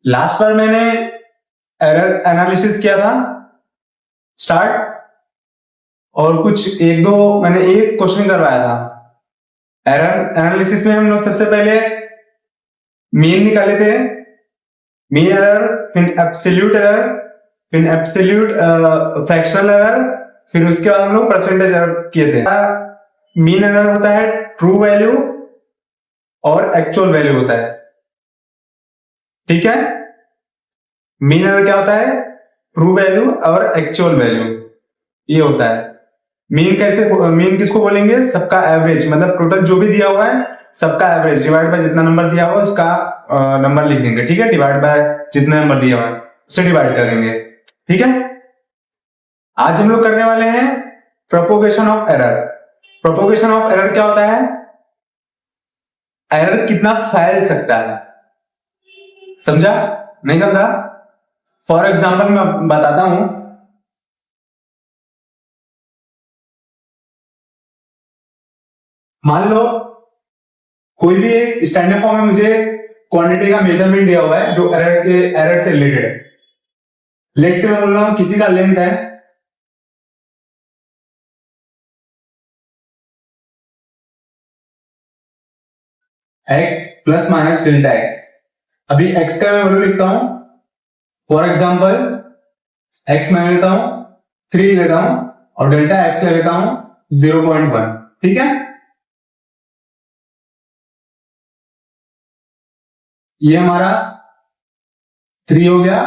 Last बार मैंने error analysis किया था स्टार्ट, और कुछ एक दो मैंने एक क्वेश्चन करवाया था। एरर एनालिसिस में हम लोग सबसे पहले मीन निकाले थे, मीन एरर, फिर एब्सोल्यूट एरर, फिर एब्सोल्यूट फ्रैक्शनल एरर, फिर उसके बाद हम लोग परसेंटेज एरर किए थे। मीन एरर होता है ट्रू वैल्यू और एक्चुअल वैल्यू होता है, ठीक है। मीन एरर क्या होता है? ट्रू वैल्यू और एक्चुअल वैल्यू, ये होता है। मीन किसको बोलेंगे? सबका एवरेज, मतलब टोटल जो भी दिया हुआ है सबका एवरेज डिवाइड बाय जितना नंबर दिया हुआ है उसका नंबर लिख देंगे, ठीक है। डिवाइड बाय जितना नंबर दिया हुआ है उसे डिवाइड करेंगे, ठीक है। आज हम लोग करने वाले हैं propagation of error. Propagation of error क्या होता है? एरर कितना फैल सकता है, समझा? नहीं समझा? फॉर एग्जाम्पल मैं बताता हूं। मान लो कोई भी एक स्टैंडर्ड फॉर्म में मुझे क्वांटिटी का मेजरमेंट दिया हुआ है जो एरर से रिलेटेड है। लेट्स से मैं बोल रहा हूं किसी का लेंथ है x plus minus delta x. अभी x का मैं वैल्यू लिखता हूं, फॉर एग्जाम्पल x मैं लेता हूं 3 लेता हूं और डेल्टा x ले लेता हूं 0.1, ठीक है। ये हमारा 3 हो गया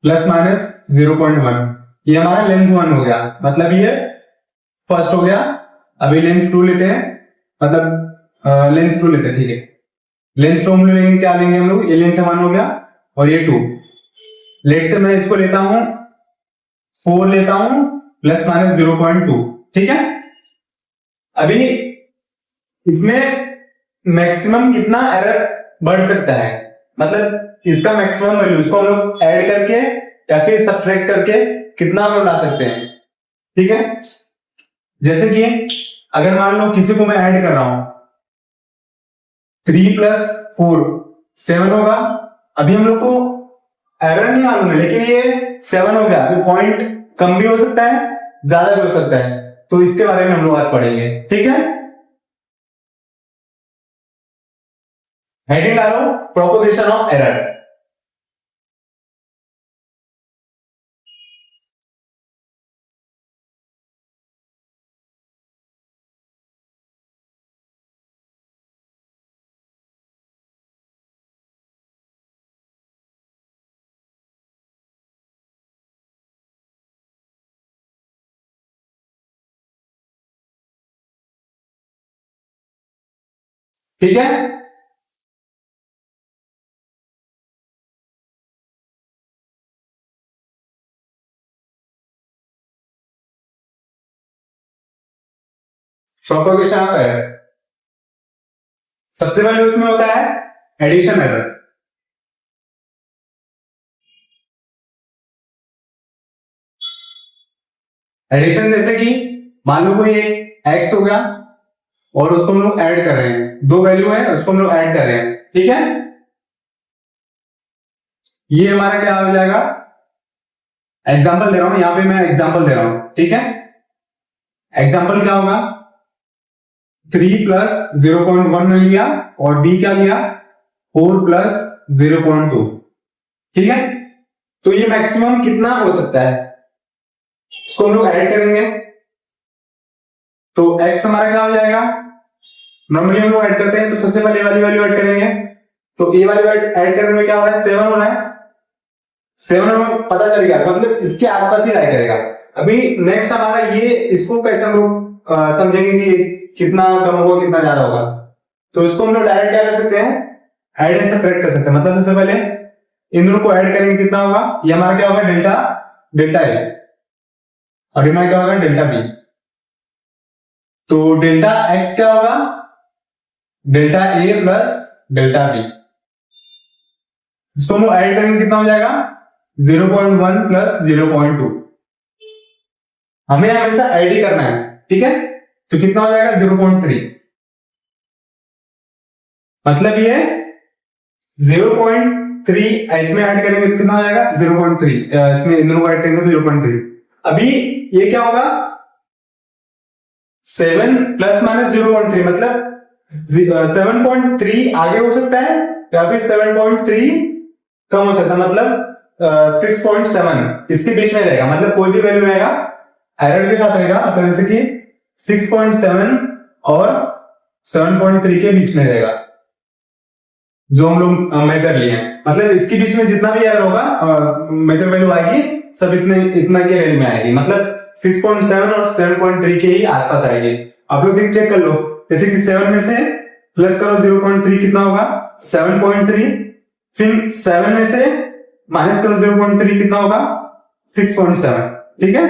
प्लस माइनस 0.1, ये हमारा लेंथ 1 हो गया, मतलब ये फर्स्ट हो गया। अभी लेंथ 2 लेते हैं, मतलब लेंथ 2 लेते हैं, ठीक है। लेंथ 2 हम लेंगे, क्या लेंगे हम लोग? ये लेंथ 1 हो गया और ये 2। लेट से मैं इसको लेता हूं 4 लेता हूं प्लस माइनस 0.2, ठीक है। अभी इसमें मैक्सिमम कितना एरर बढ़ सकता है, मतलब इसका मैक्सिमम वैल्यू, इसको हम लोग ऐड करके या फिर सब्ट्रैक्ट करके कितना हम लोग ला सकते हैं, ठीक है। जैसे कि अगर मान लो किसी को मैं ऐड कर रहा हूं 3 प्लस 4 7 होगा। अभी हम लोग को एरर नहीं मालूम है, लेकिन ये 7 हो गया। अभी पॉइंट कम भी हो सकता है, ज्यादा भी हो सकता है, तो इसके बारे में हम लोग आज पढ़ेंगे, ठीक है। हेडिंग डालो प्रोपोगेशन ऑफ एरर। ठीक है, प्रोपोगेशन ऑफ एरर सबसे पहले उसमें होता है एडिशन एरर। एडिशन जैसे कि मान लो कोई एक एक्स हो गया और उसको हम लोग ऐड कर रहे हैं, दो वैल्यू है उसको हम लोग ऐड कर रहे हैं, ठीक है। ये हमारा क्या हो जाएगा? एग्जांपल दे रहा हूं, यहां पे मैं एग्जांपल दे रहा हूं, ठीक है। एग्जांपल क्या होगा? 3 प्लस 0.1 लिया और बी क्या लिया? 4 प्लस 0.2, ठीक है। तो ये मैक्सिमम कितना हो सकता है, इसको हम लोग ऐड करेंगे तो x हमारा क्या हो जाएगा? नॉर्मली हम लोग ऐड करते हैं तो सबसे पहले वाली वैल्यू ऐड करेंगे, तो ए वाली ऐड करने में क्या हो रहा है? 7 हो रहा है। 7 हमें पता चल गया, मतलब इसके आसपास ही रहा करेगा। अभी नेक्स्ट हमारा ये, इसको कैसे हम लोग समझेंगे कि कितना कम होगा कितना ज्यादा होगा? तो इसको हम लोग डायरेक्ट क्या कर सकते हैं? ऐड एंड सब्ट्रैक्ट कर सकते हैं। मतलब सबसे पहले इन दोनों को ऐड करेंगे, कितना होगा? ये हमारा क्या होगा? डेल्टा डेल्टा ए, और हमारा क्या होगा? Delta b. तो डेल्टा एक्स क्या होगा? Delta a plus delta b. इसको हम लोग ऐड करेंगे, कितना हो जाएगा? 0.1 प्लस 0.2। हमें हमेशा ऐड ही करना है, ठीक है। तो कितना हो जाएगा? 0.3। मतलब ये 0.3 इसमें ऐड करेंगे तो कितना हो जाएगा 0.3, इसमें इन दोनों को ऐड करेंगे तो 0.3। अभी ये क्या होगा 7 प्लस माइनस 0.3 मतलब 7.3 आगे हो सकता है या फिर 7.3 कम हो सकता है, मतलब 6.7 इसके बीच में रहेगा, मतलब कोई भी वैल्यू रहेगा एरर के साथ रहेगा, मतलब जैसे कि 6.7 और 7.3 के बीच में रहेगा जो हम लोग मेजर लिए हैं, मतलब इसके बीच में जितना भी एरर होगा मेजर वैल्यू आएगी सब इतना के रेंज में आएगी, मतलब 6.7 और 7.3 के ही आसपास आएगी। आप लोग चेक कर लो, जैसे कि 7 में से प्लस करो 0.3 कितना होगा 7.3, फिर 7 में से माइनस करो 0.3 कितना होगा 6.7, ठीक है,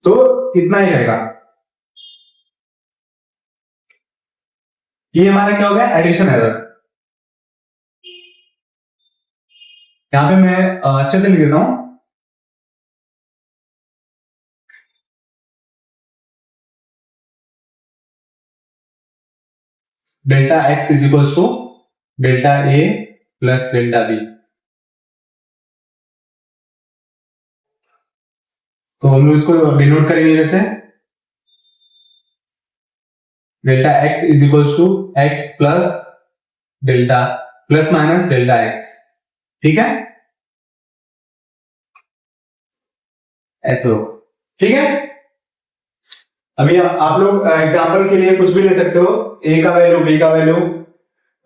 तो इतना ही रहेगा। ये हमारा क्या हो गया एडिशन एरर। यहां पे मैं अच्छे से लिख देता हूं, delta x is equals to delta a plus delta b. तो हम लोग इसको डिनोट करेंगे जैसे delta x is equals to x plus delta plus minus delta x, ठीक है, ऐसे हो, ठीक है। अभी आप लोग एग्जांपल के लिए कुछ भी ले सकते हो, ए का वैल्यू बी का वैल्यू,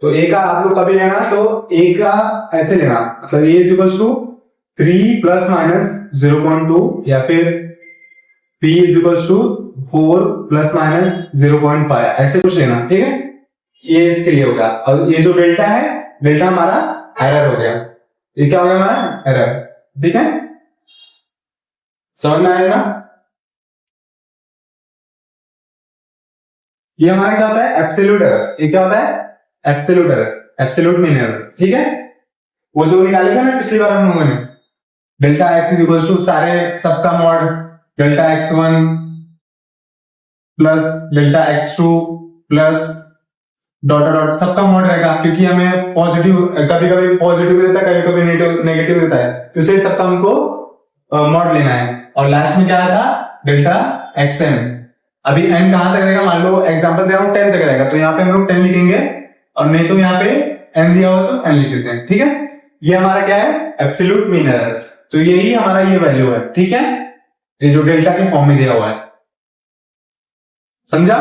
तो ए का आप लोग कभी लेना तो ए का ऐसे लेना, मतलब A is equals to 3 plus minus 0.2 या फिर p is equals to 4 plus minus 0.5 ऐसे कुछ लेना, ठीक है, ये इसके लिए होगा। और ये जो डेल्टा है, डेल्टा हमारा एरर हो गया, ये क्या हो गया हमारा एरर, ठीक है, समझ में आएगा। ये हमारा क्या होता है एब्सोल्यूट एरर, ये क्या होता है absolute error, absolute mean error, ठीक है, वो जो निकाले थे ना पिछली बार हम लोगों ने, delta x is equal to सारे सबका mod delta x1 plus delta x2 plus dot dot सबका मॉड रहेगा, क्योंकि हमें पॉजिटिव कभी कभी पॉजिटिव देता है, कभी कभी नेगेटिव देता है, तो इसे सबका हमको मॉड लेना है। और लास्ट में क्या आया था डेल्टा xn। अभी n कहां तक रहेगा, मान लो एग्जांपल दे रहा हूं 10 तक रहेगा, तो यहाँ पे हम लोग 10 लिखेंगे, और नहीं तो यहाँ पे n दिया हुआ तो n लिख देते हैं, ठीक है। ये हमारा क्या है एब्सोल्यूट मीन एरर, तो यही हमारा ये वैल्यू है, ठीक है, ये जो डेल्टा के फॉर्म में दिया हुआ है, समझा।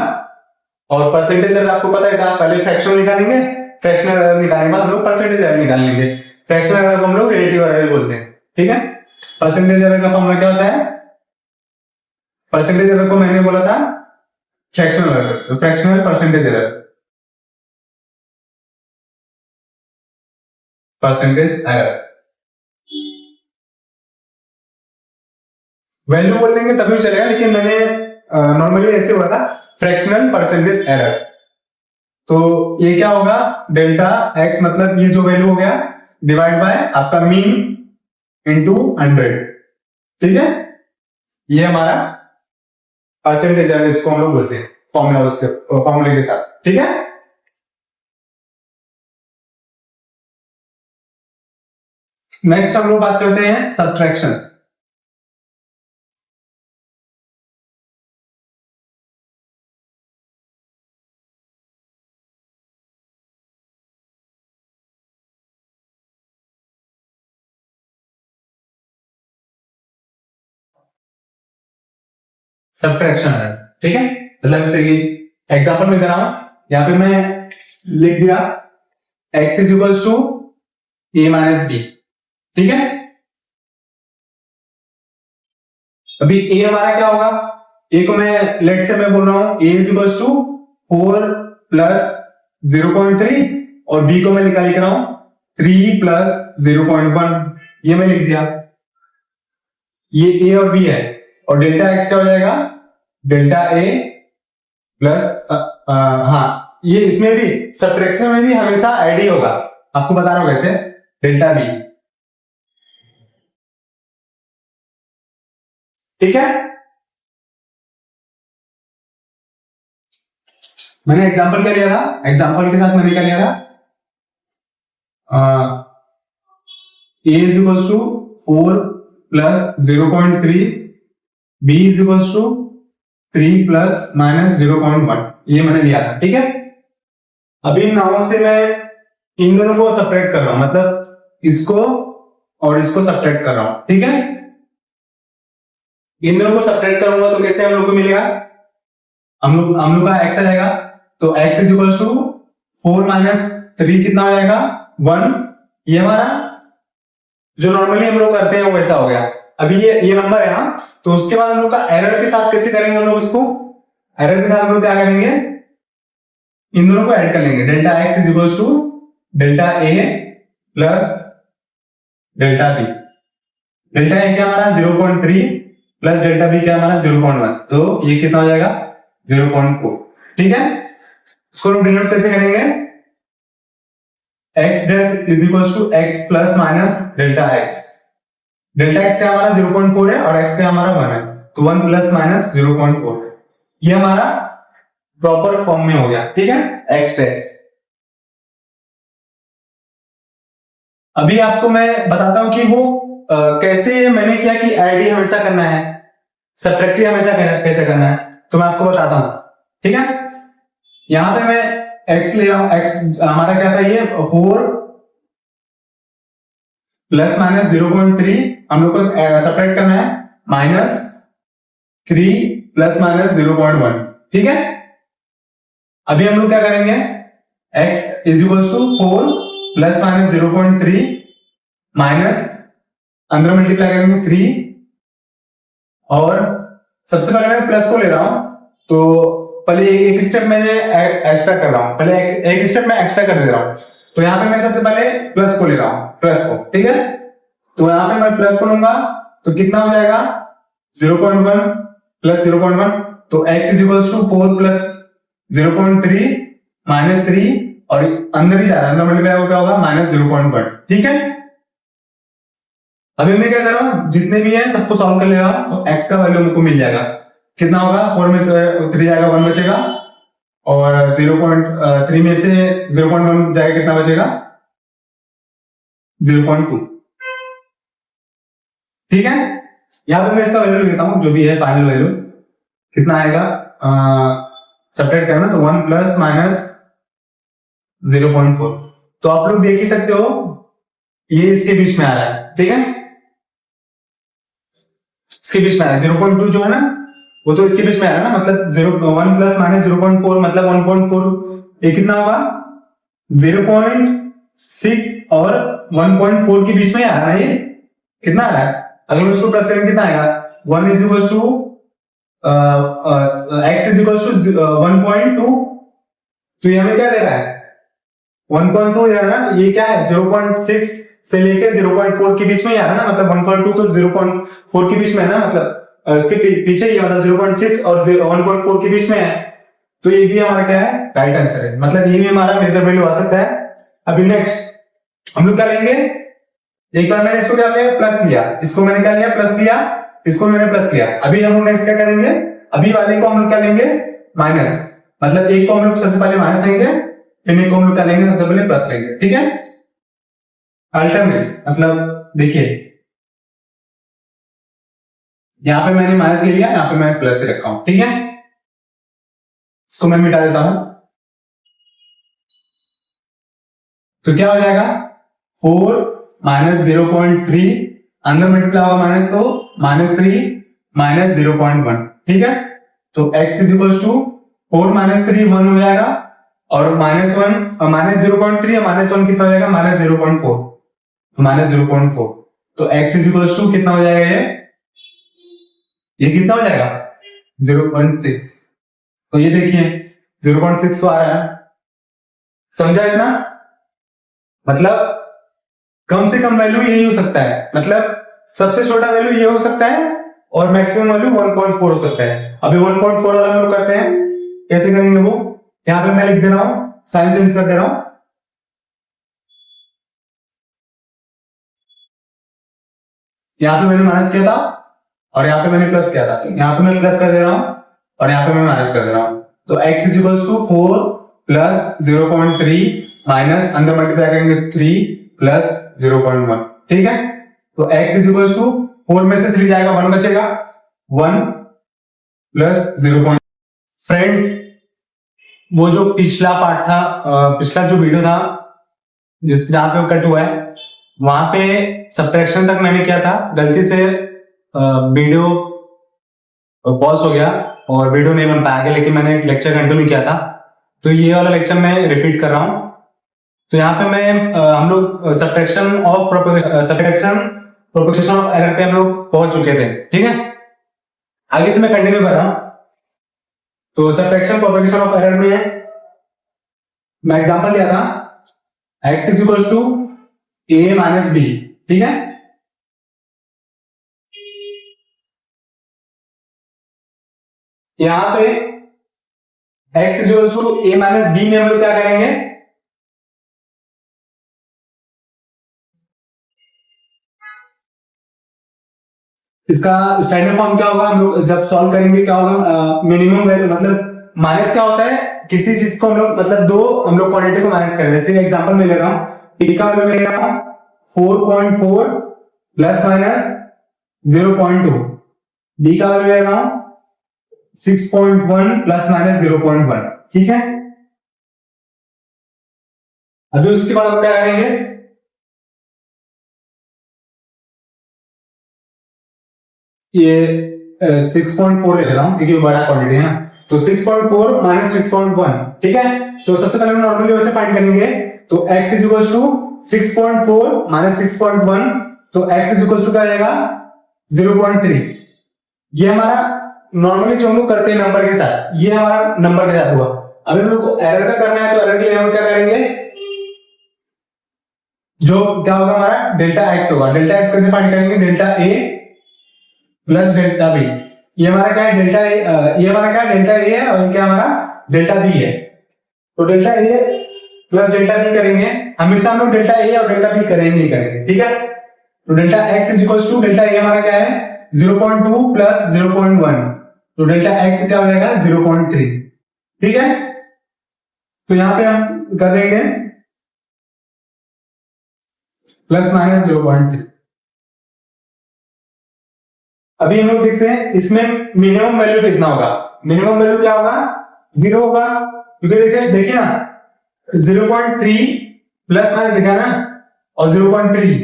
और परसेंटेज एरर आपको पता ही था, पहले फ्रैक्शनल निकालेंगे, फ्रैक्शनल एरर निकालने के बाद हम लोग परसेंटेज एरर निकाल लेंगे। फ्रैक्शनल एरर को हम लोग रिलेटिव एरर बोलते हैं, ठीक है। परसेंटेज एरर का फॉर्मूला क्या होता है, परसेंटेज एरर को मैंने बोला था fractional error, fractional percentage error, percentage error value बोल देंगे तभी चलेगा, लेकिन मैंने नॉर्मली ऐसे बोला था फ्रैक्शनल परसेंटेज एरर। तो ये क्या होगा डेल्टा एक्स, मतलब ये जो वैल्यू हो गया डिवाइड बाय आपका मीन इंटू 100, ठीक है, ये हमारा परसेंटेज एरर इसको हम लोग बोलते हैं फॉर्मूला, उसके फॉर्मूले के साथ, ठीक है। नेक्स्ट हम लोग बात करते हैं सब्ट्रैक्शन। सब्ट्रैक्शन एरर, ठीक है, मतलब जैसे कि एग्जांपल में दे रहा हूं, यहां पे मैं लिख दिया x is equals to a minus b, ठीक है। अभी a हमारा क्या होगा, a को मैं लेट से मैं बोल रहा हूं a is equals to 4 plus 0.3 और b को मैं लिख रहा हूं 3 प्लस 0.1, ये मैं लिख दिया, ये a और b है, और डेल्टा x क्या हो जाएगा डेल्टा a प्लस हाँ, ये इसमें भी सब्ट्रैक्शन में भी हमेशा ऐड ही होगा, आपको बता रहा हूं कैसे, डेल्टा बी, ठीक है। मैंने एग्जांपल क्या लिया था, एग्जांपल के साथ मैंने क्या लिया था a is equal to 4 plus 0.3, b is equal to 3 plus minus 0.1, ये मैंने लिया था। ठीक है, अभी इन नामों से मैं इन दोनों को सेपरेट कर रहा हूं, मतलब इसको और इसको सेपरेट कर रहा हूं। ठीक है, इन दोनों को सेपरेट करूंगा तो कैसे हम लोग को मिलेगा, हम लोग का x आ जाएगा, तो x is equal to 4 minus 3 कितना हो जाएगा 1, ये हमारा जो नॉर्मली हम लोग करते हैं वैसा हो गया। अभी ये नंबर है ना, तो उसके बाद हम लोग का एरर के साथ कैसे करेंगे, हम लोग इसको एरर के साथ हम लोग क्या करेंगे, इन दोनों को ऐड कर लेंगे। Delta x is equal to delta a plus delta b। Delta a क्या हमारा 0.3 प्लस डेल्टा b क्या हमारा 0.1, तो ये कितना हो जाएगा 0.4। ठीक है, इसको हम डिनोट कैसे करेंगे, x dash is equal to x plus minus delta x। Delta x क्या हमारा 0.4 है और x क्या हमारा 1 है, तो 1 प्लस माइनस 0.4, ये हमारा प्रॉपर फॉर्म में हो गया। ठीक है, x डैश। अभी आपको मैं बताता हूं कि वो कैसे मैंने किया कि आईडी हमेशा करना है, सब्ट्रैक्टिव हमेशा कैसे करना है, तो मैं आपको बताता हूं। ठीक है, यहां पे मैं x ले रहा हूं, x हमारा क्या था, ये 4 प्लस माइनस 0.3 हम लोग को सब्ट्रैक्ट करना है, माइनस 3 प्लस माइनस 0.1। ठीक है, अभी हम लोग क्या करेंगे, x is equal to 4 plus minus 0.3 minus अंदर मल्टीप्लाई करेंगे 3, और सबसे पहले मैं प्लस को ले रहा हूं, तो पहले एक स्टेप मैंने एक्स्ट्रा कर रहा हूं, पहले एक स्टेप मैं एक्स्ट्रा कर दे रहा हूं, तो यहां पे मैं सबसे पहले प्लस को ले रहा हूं, प्लस को। ठीक है, तो यहां पे मैं प्लस को लूंगा तो कितना हो जाएगा 0.1 प्लस 0.1, तो x is equal to 4 plus 0.3 minus 3, और अंदर ही जा रहा है, अंदर मल्टीप्लाई क्या होगा माइनस 0.1। ठीक है, अभी मैं क्या कर रहा हूं, जितने भी है सबको सॉल्व कर ले रहा हूं, तो x का वैल्यू हमको मिल जाएगा, कितना होगा 4 में से 3 जाएगा 1 बचेगा, और 0.3 में से 0.1 जाएगा, कितना बचेगा 0.2। ठीक है, यहां पे मैं इसका वैल्यू लिख देता हूं, जो भी है फाइनल वैल्यू कितना आएगा, सब्ट्रैक्ट करना, तो 1 प्लस माइनस 0.4, तो आप लोग देख ही सकते हो ये इसके बीच में आ रहा है। ठीक है, इसके बीच में आ रहा है 0.2 जो है ना, वो तो इसके बीच में आ रहा है ना, मतलब 1 प्लस माइनस 0.4 मतलब 1.4, ये कितना होगा 0.6 और 1.4 के बीच में आ रहा है, ये कितना आ रहा है, अगर मैं उसको प्लस करेंगे कितना आएगा, 1 is equal to x is equal to 1.2, तो ये हमें क्या दे रहा है 1.2 दे रहा है ना, ये क्या है 0.6 से लेके 0.4 के बीच में ही आ रहा है ना, मतलब 1.2 तो 0.4 के बीच में है ना, मतलब उसके पीछे ही, मतलब 0.6 और 1.4 के बीच में है, तो ये भी हमारा क्या है राइट आंसर है, मतलब ये भी हमारा मेजर वैल्यू आ सकता है। अभी नेक्स्ट हम लोग क्या लेंगे, एक बार मैंने इसको क्या लिया प्लस लिया, इसको मैंने क्या लिया प्लस लिया, इसको मैंने प्लस लिया, अभी हम लोग नेक्स्ट क्या करेंगे, अभी वाले को हम लोग क्या लेंगे माइनस, मतलब एक को हम लोग सबसे पहले माइनस लेंगे, फिर एक को हम लोग क्या लेंगे सबसे पहले प्लस लेंगे। ठीक है, अल्टरनेट, मतलब देखिए यहां पे मैंने माइनस ले लिया, यहां पे मैं प्लस से रखा हूं। ठीक है, इसको मैं मिटा देता हूं, तो क्या हो जाएगा 4 माइनस 0.3 अंदर मल्टीप्लाई होगा माइनस, तो माइनस 3 माइनस 0.1। ठीक है, तो x is equal to 4 minus 3 1 हो जाएगा, और माइनस 1 माइनस 0.3 और माइनस 1 कितना हो जाएगा माइनस 0.4, तो माइनस 0.4, तो x इज इक्वल टू कितना हो जाएगा, ये कितना हो जाएगा 0.6, तो ये देखिए 0.6 तो आ रहा है, समझा इतना, मतलब कम से कम वैल्यू यही हो सकता है, मतलब सबसे छोटा वैल्यू ये हो सकता है और मैक्सिमम वैल्यू 1.4 हो सकता है। अभी 1.4 वाला हम लोग करते हैं, कैसे करेंगे वो, यहां पे मैं लिख दे रहा हूं, साइन चेंज कर दे रहा हूं, यहां पे मैंने माइनस किया था और यहां पे मैंने प्लस किया था, यहां पे मैं प्लस कर दे रहा हूं और यहां पे मैं माइनस कर दे रहा हूं, तो x is equal to 4 plus 0.3 minus अंदर मल्टीप्लाई करेंगे 3 प्लस 0.1, ठीक है। तो x इज इक्वल टू 4 में से 3 जाएगा, 1 बचेगा, 1 प्लस 0. फ्रेंड्स, वो जो पिछला पार्ट था, पिछला जो वीडियो था जहां पे वो कट हुआ है, वहां पे सब्ट्रैक्शन तक मैंने किया था, गलती से वीडियो पॉज हो गया और वीडियो नहीं बन पाया, लेकिन मैंने लेक्चर कंटिन्यू किया था। तो ये वाला लेक्चर मैं रिपीट कर रहा हूं। तो यहाँ पे मैं हम लोग सब्ट्रैक्शन प्रोपगेशन ऑफ एरर पे हम लोग पहुंच चुके थे, ठीक है। आगे से मैं कंटिन्यू कर रहा हूं। तो सब्ट्रैक्शन प्रोपगेशन ऑफ एरर में मैं एग्जांपल दिया था, x is equal to a minus b, ठीक है। यहां पे x is equal to a minus b में हम लोग क्या करेंगे, इसका स्टैंडर्ड फॉर्म क्या होगा, हम लोग जब सॉल्व करेंगे क्या होगा, मिनिमम वैल्यू, मतलब माइनस क्या होता है, किसी चीज को हम लोग, मतलब दो हम लोग क्वांटिटी को माइनस करें। जैसे एग्जांपल में ले रहा हूं, a का वैल्यू ले रहा हूं 4.4 प्लस माइनस 0.2, b का वैल्यू ले रहा हूं 6.1 प्लस माइनस 0.1, ठीक है। अभी उसके बाद हम क्या करेंगे, ये 6.4 ले रहा हूं क्योंकि बड़ा क्वांटिटी है ना। तो 6.4 माइनस 6.1, ठीक है। तो सबसे पहले हम नॉर्मली वैसे फाइंड करेंगे। तो x is equal to 6.4 minus 6.1, तो x इज इक्वल टू क्या आएगा 0.3। ये हमारा नॉर्मली जो हम लोग करते हैं नंबर के साथ, ये हमारा नंबर के साथ हुआ। अभी हम लोग को एरर का करना है, तो एरर के लिए हम क्या करेंगे, जो क्या होगा हमारा डेल्टा x होगा। डेल्टा x कैसे फाइंड करेंगे, delta a plus delta b. ये हमारा क्या है, डेल्टा ए, ये हमारा क्या है, डेल्टा ए है, और ये क्या हमारा डेल्टा बी है। तो delta a plus delta B करेंगे, हमेशा हम लोग डेल्टा ए और डेल्टा बी करेंगे ही करेंगे, ठीक है। तो delta x is equal to delta A हमारा क्या है 0.2 प्लस 0.1, तो डेल्टा एक्स क्या हो जाएगा 0.3, ठीक है। तो यहां पे हम कर देंगे प्लस माइनस 0.3। अभी हम लोग देखते हैं इसमें मिनिमम वैल्यू कितना होगा। मिनिमम वैल्यू क्या होगा, 0 होगा, क्योंकि देखिए ना 0.3 प्लस माइनस दिखा ना, और 0.3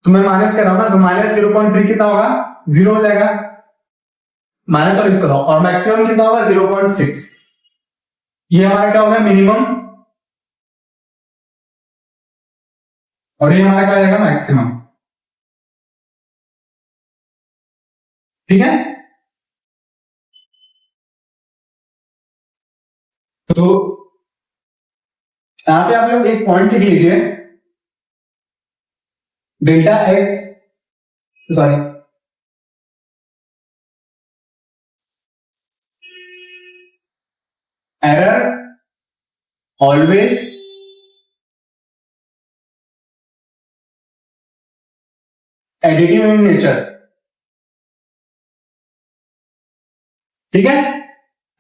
तो मैं माइनस कर रहा हूं ना, तो माइनस 0.3 कितना होगा 0 हो जाएगा, माइनस और करो, और मैक्सिमम कितना होगा 0.6। ये हमारा क्या होगा मिनिमम, और ये हमारा क्या हो जाएगा मैक्सिमम, ठीक है। तो यहां पे आप लोग एक पॉइंट लिख लीजिए, delta x, sorry error always additive in nature, ठीक है।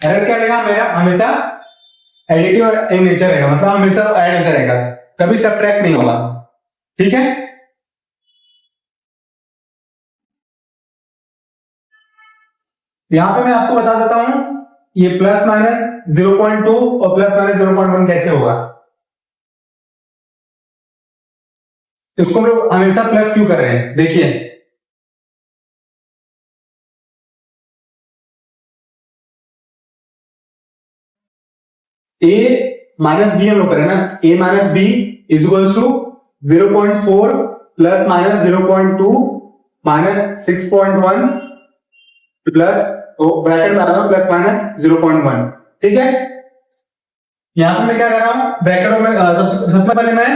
एरर क्या रहेगा मेरा, हमेशा एडिटिव इन नेचर रहेगा, मतलब हमेशा ऐड होता रहेगा, कभी सब्ट्रैक्ट नहीं होगा, ठीक है। यहां पे मैं आपको बता देता हूं ये प्लस माइनस 0.2 और प्लस माइनस 0.1 कैसे होगा। इसको हम लोग हमेशा प्लस क्यों कर रहे हैं, देखिए a माइनस बी हम लोग करें ना, a minus b is equal to 0.4 plus minus 0.2 minus 6.1 plus bracket में रहा हूं प्लस माइनस 0.1, ठीक है। यहां पर मैं क्या कर रहा हूं, ब्रैकेटों में सबसे पहले मैं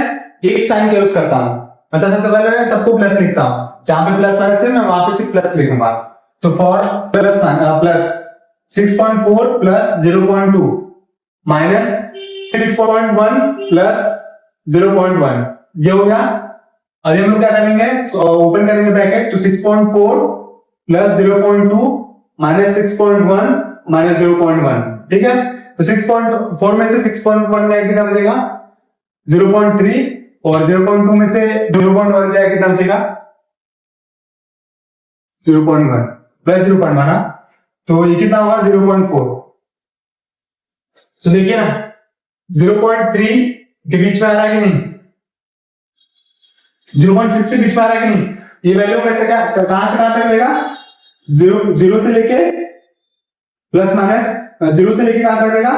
एक साइन का यूज करता हूं, मतलब सबसे पहले मैं सबको प्लस लिखता हूं, जहां पे प्लस माइनस है मैं वहां पे सिर्फ प्लस लिखूंगा। तो for plus 6.4 plus 0.2 minus 6.1 plus 0.1, ये हो गया। अभी हम लोग क्या करेंगे, ओपन करेंगे ब्रैकेट, तो 6.4 प्लस 0.2 माइनस 6.1 माइनस 0.1, ठीक है। तो 6.4 में से 6.1 कितना बचेगा 0.3, और 0.2 में से 0.1 जाए कितना बचेगा 0.1 प्लस 0.1 तो ये कितना होगा 0.4। तो देखिए ना 0.3 के बीच में आ रहा है कि नहीं, 0.6 के बीच में आ रहा है कि नहीं। ये वैल्यू में से क्या कहां से कहां तक रहेगा, जीरो से लेके प्लस माइनस, जीरो से लेके कहां तक रहेगा,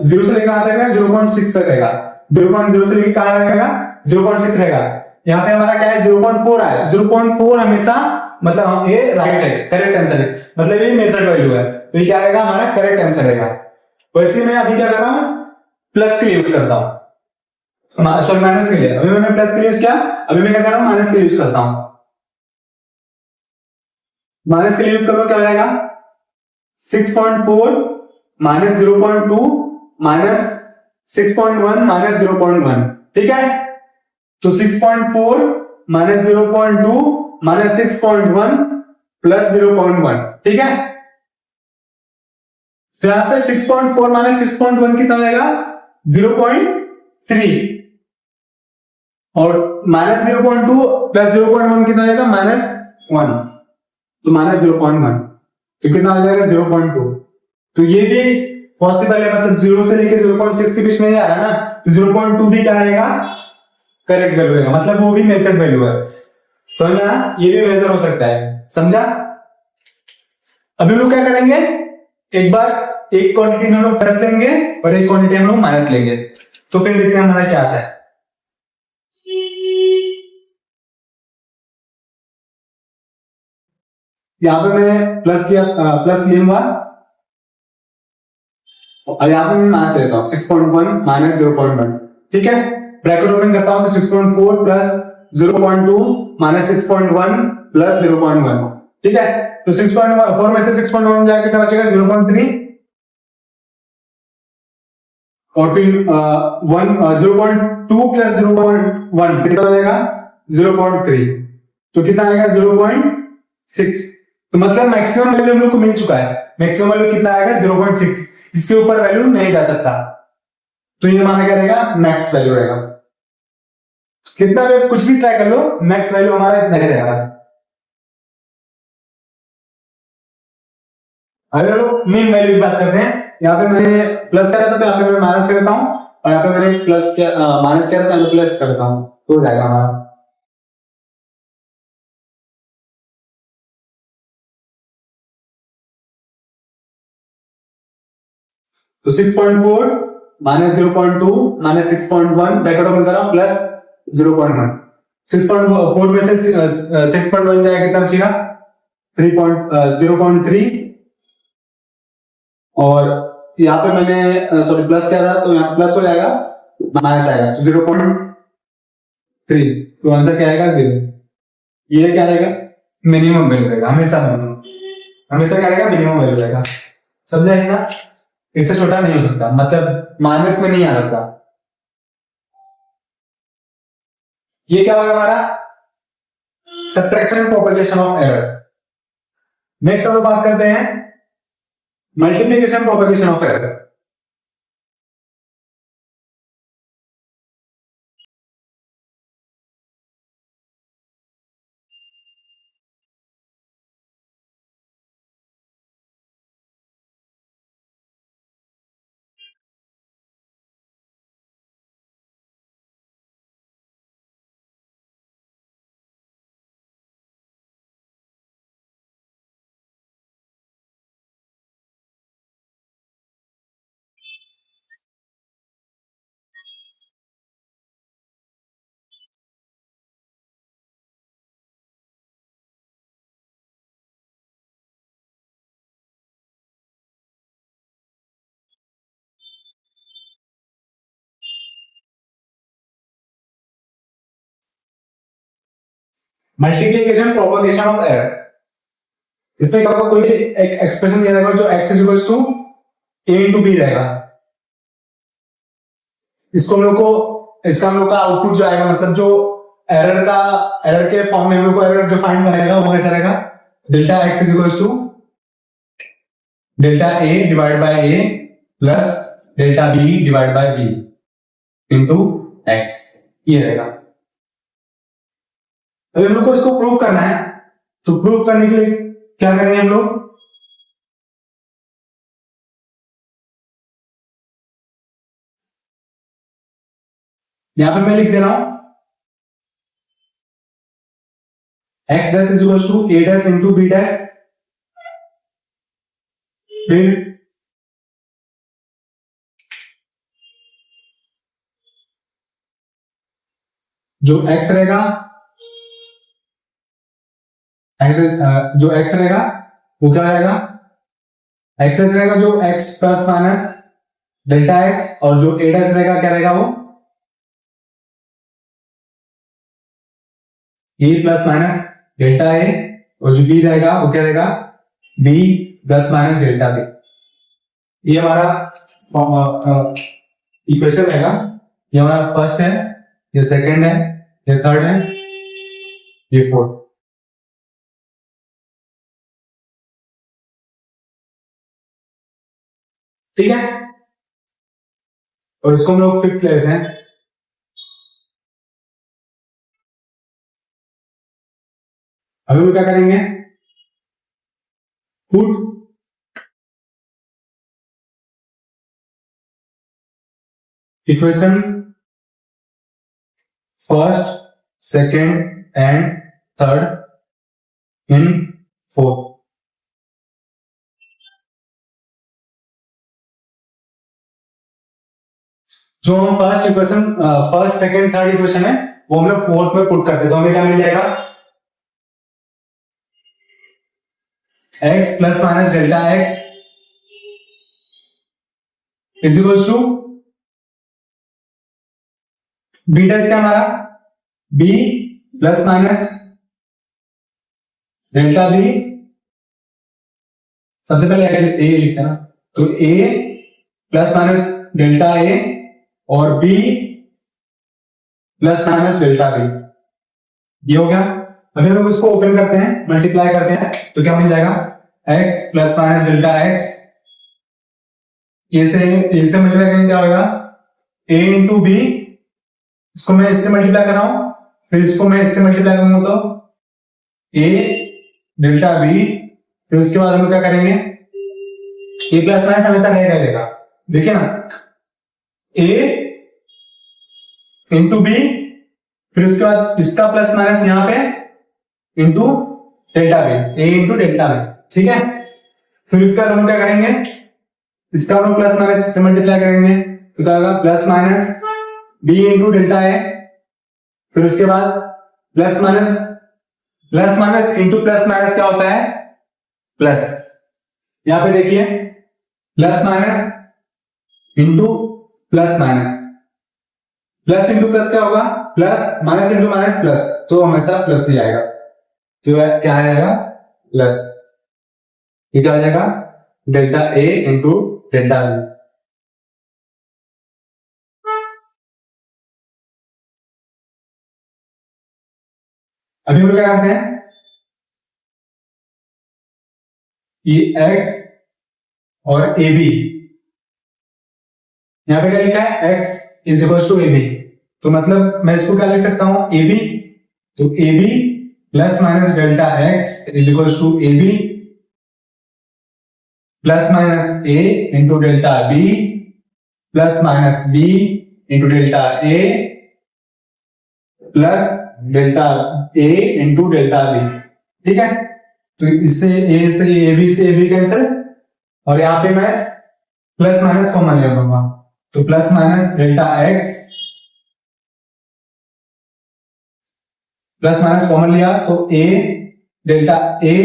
जीरो से लेकर कहां तक रहेगा 0.6 तक रहेगा, 0.0 से लेकर कहां रहेगा 0.6 रहेगा। यहाँ पे हमारा क्या है 0.4 है, 0.4 हमेशा मतलब ये राइट है, करेक्ट आंसर है, मतलब ये मेजर्ड वैल्यू है, तो ये क्या रहेगा हमारा करेक्ट आंसर रहेगा। वैसे मैं अभी क्या कर रहा हूं प्लस के लिए यूज करता हूं, सॉरी माइनस के लिए, अभी मैंने प्लस के लिए यूज किया, अभी मैं क्या कर रहा हूं माइनस के लिए यूज करता हूं। माइनस के लिए यूज करो क्या हो जाएगा 6.4 माइनस 0.2 माइनस 6.1 माइनस 0.1, ठीक है। तो 6.4 माइनस 0.2 माइनस 6.1 प्लस 0.1, ठीक है। तो यहां पे 6.4 माइनस 6.1 कितना हो जाएगा 0.3 और माइनस 0.2 प्लस 0.1 कितना हो जाएगा -1, तो -0.1 तो कितना हो जाएगा 0.2। तो ये भी पॉसिबल है, मतलब 0 से लेकर 0.6 के बीच में ही आ रहा है ना, तो 0.2 भी क्या आएगा करेक्ट वैल्यू रहेगा, मतलब वो भी मेजर्ड वैल्यू है। समझा, ये भी मेजर हो सकता है, समझा। अभी लोग क्या करेंगे, एक बार एक क्वांटिटी हम लोग प्लस लेंगे और एक क्वांटिटी हम लोग माइनस लेंगे, तो फिर देखते हैं हमारा क्या आता है। यहां पे मैं प्लस किया, प्लस लूंगा और यहां पे मैं माइनस लेता हूं 6.1 माइनस 0.1, ठीक है। ब्रैकेट ओपन करता हूं तो 6.4 प्लस 0.2 माइनस 6.1 प्लस 0.1, ठीक है। तो 6.4 में से 6.1 जाएगा कितना बचेगा 0.3 और फिर 0.2 प्लस 0.1 कितना हो जाएगा 0.3, तो कितना आएगा 0.6। तो मतलब मैक्सिमम वैल्यू हम लोग को मिल चुका है, मैक्सिमम वैल्यू कितना आएगा 0.6, इसके ऊपर वैल्यू नहीं जा सकता, तो ये हमारा क्या रहेगा मैक्स वैल्यू रहेगा। कितना भी कुछ भी ट्राई कर लो, मैक्स वैल्यू हमारा इतना ही रहेगा। अगर लोग मीन वैल्यू की बात करते हैं, यहाँ पे मैंने प्लस किया था तो यहाँ पे मैं माइनस कर देता हूँ, और यहाँ पे मैंने प्लस किया माइनस किया था तो यहाँ पे प्लस कर देता हूँ, तो हो जाएगा हमारा। तो 6.4 माइनस 0.2 माइनस 6.1 ब्रैकेट ओपन कर रहा हूं प्लस 0.1, 6.4 में से 6.1 जाएगा कितना बचेगा 0.3 और यहाँ पे मैंने सॉरी प्लस किया था तो यहाँ प्लस हो जाएगा, माइनस आएगा तो 0.3, तो आंसर क्या आएगा 0। ये क्या रहेगा मिनिमम वैल्यू रहेगा, हमेशा हमेशा क्या रहेगा मिनिमम वैल्यू रहेगा, समझा है ना। इससे छोटा नहीं हो सकता, मतलब माइनस में नहीं आ सकता। ये क्या होगा हमारा subtraction propagation of error. Next हम लोग बात करते हैं multiplication propagation of error. Multiplication propagation of error, इसमें क्या होगा कोई एक एक्सप्रेशन दिया रहेगा जो x equals to a into b रहेगा। इसको हम लोग को इसका हम लोग का आउटपुट जो आएगा, मतलब जो एरर के फॉर्म में हम लोग को एरर जो फाइंड करेगा वो कैसा रहेगा delta x equals to delta a divide by a plus delta b divide by b। Into x, ये रहेगा। अभी हम लोग को इसको प्रूव करना है, तो प्रूव करने के लिए क्या करेंगे हम लोग, यहां पे मैं लिख दे रहा हूं x dash is equal to a dash into b dash, फिर जो एक्स रहेगा, जो एक्स रहेगा वो क्या रहेगा, एक्स डैश रहेगा जो x plus minus delta x, और जो ए डैश रहेगा क्या रहेगा वो a plus minus delta a, और जो बी रहेगा वो क्या रहेगा b plus minus delta b. ये हमारा इक्वेशन रहेगा, ये हमारा फर्स्ट है, ये सेकंड है, ये थर्ड है, ये फोर्थ। ठीक है, और इसको हम लोग फिफ्थ ले लेते हैं। अभी हम क्या करेंगे, put equation first, second and third in fourth. जो हम first equation, first second third equation है वो हम लोग फोर्थ में पुट करते हैं, तो हमें क्या मिल जाएगा, x plus minus delta x is equal to b dash क्या हमारा b plus minus delta b, सबसे पहले ए लिखते हैं ना, तो a plus minus delta a और b plus minus delta b, ये हो गया। अभी हम लोग इसको ओपन करते हैं, मल्टीप्लाई करते हैं, तो क्या मिल जाएगा x plus minus delta X, A से मल्टीप्लाई करेंगे क्या होगा a इंटू बी, इसको मैं इससे मल्टीप्लाई कर रहा हूं, फिर इसको मैं इससे मल्टीप्लाई करूंगा तो a डेल्टा बी, फिर उसके बाद हम क्या करेंगे a प्लस माइनस हमेशा नहीं रहेगा, देखिए ना a इंटू बी, फिर उसके बाद इसका प्लस माइनस यहां पे इंटू डेल्टा बी, ए इंटू डेल्टा बी, ठीक है। फिर उसके बाद हम क्या करेंगे, इसका हम प्लस माइनस से मल्टीप्लाई करेंगे, तो क्या होगा plus minus B into delta A, फिर उसके बाद plus minus into plus minus क्या होता है प्लस, यहां पे देखिए plus minus into plus minus, plus into plus क्या होगा plus, minus into minus plus, तो हमेशा प्लस ही आएगा, तो क्या आएगा प्लस, ये क्या आ जाएगा delta A into delta B. अभी हम लोग क्या करते हैं, ये x और ए बी, यहां पे क्या लिखा है x is equal to a b, तो मतलब मैं इसको क्या लिख सकता हूं ए बी, तो a b plus minus delta x is equal to a b plus minus a into delta b plus minus B into delta a plus delta A into delta b, ठीक है। तो इससे A B cancel, और यहां पे मैं plus minus common ले लूंगा, तो plus minus delta x, plus minus common लिया तो ए delta A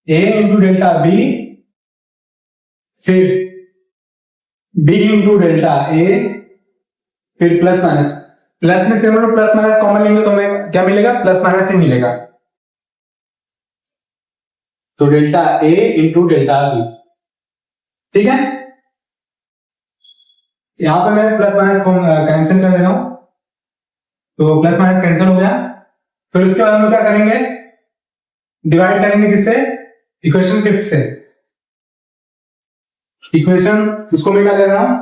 into delta B, फिर बी इंटू डेल्टा ए, फिर प्लस माइनस, प्लस में से हम लोग प्लस माइनस कॉमन लेंगे तो हमें क्या मिलेगा प्लस माइनस ही मिलेगा, तो डेल्टा ए इंटू डेल्टा बी, ठीक है। यहां पे मैं प्लस माइनस कैंसिल कर दे रहा हूं, तो प्लस माइनस कैंसिल हो गया। फिर उसके बाद हम क्या करेंगे, डिवाइड करेंगे किससे, इक्वेशन फिफ्थ से, इक्वेशन उसको मैं क्या ले रहा हूं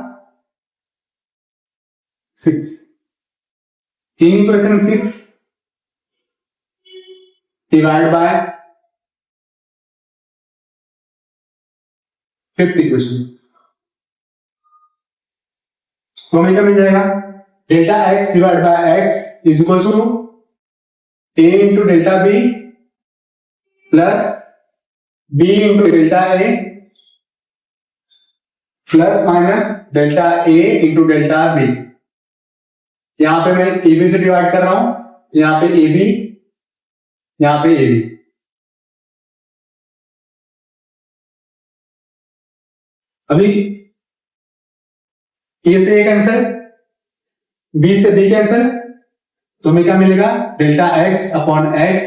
6 in equation 6 divide by fifth equation, तो हमें क्या मिल जाएगा, delta x divide by x is equal to a into delta b plus b into delta a plus minus delta A into delta b. यहां पे मैं ए बी से divide कर रहा हूं, यहां पे ए बी, यहां पे ए बी। अभी ए से ए कैंसिल, बी से बी कैंसिल, तो हमें क्या मिलेगा, डेल्टा एक्स अपॉन एक्स,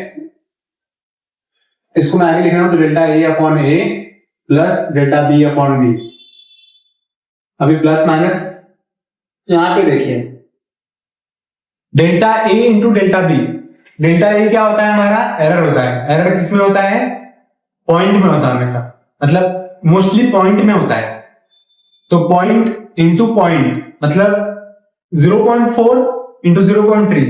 इसको मैं आगे लिख रहा हूं तो delta A upon A plus delta B upon B. अभी प्लस माइनस, यहां पे देखिए delta A into delta B, delta A क्या होता है हमारा, एरर होता है। एरर किसमें होता है, पॉइंट में होता है हमेशा, मतलब मोस्टली पॉइंट में होता है। तो पॉइंट इंटू पॉइंट मतलब 0.4 इंटू 0.3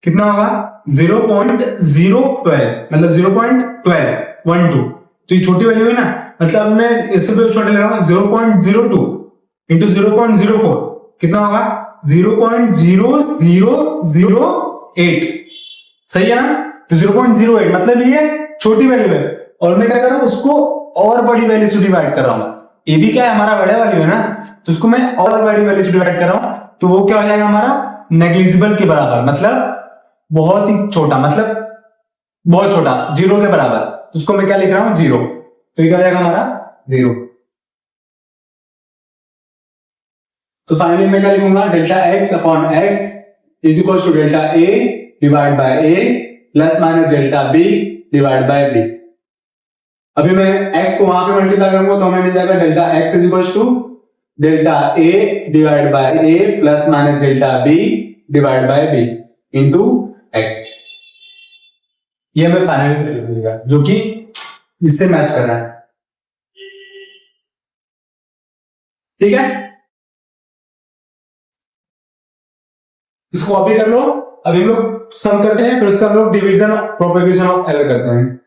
कितना होगा, 0.012 मतलब 0.12 तो ये छोटी वैल्यू है ना, मतलब मैं इससे भी छोटे ले रहा हूं, 0.02 इंटू 0.04 कितना होगा, 0.0008, सही है ना। तो 0.08 मतलब ये छोटी वैल्यू है, और मैं क्या कर रहा हूं, उसको और बड़ी वैल्यू से डिवाइड कर रहा हूं। ए भी क्या है, हमारा बड़ा वैल्यू है ना, तो उसको मैं और बड़ी वैल्यू से डिवाइड कर रहा हूं, तो वो क्या हो जाएगा हमारा, नेग्लिजिबल के बराबर, मतलब बहुत ही छोटा, मतलब बहुत छोटा, जीरो के बराबर। तो उसको मैं क्या लिख रहा हूं, जीरो, तो ये क्या हो जाएगा हमारा जीरो। तो फाइनली मैं क्या लिखूंगा, delta x upon x is equal to delta a divide by a plus minus delta b divide by b. अभी मैं x को वहां पे मल्टीप्लाई करूंगा तो हमें मिल जाएगा delta x is equal to delta a divide by a plus minus delta b divide by b into x। ये हमें फाइनल मिलेगा जो कि इससे मैच कर रहा है, ठीक है। इसको अभी कर लो, अभी हम लोग सम करते हैं, फिर उसका हम लोग डिवीजन प्रोपेगेशन ऑफ एरर करते हैं।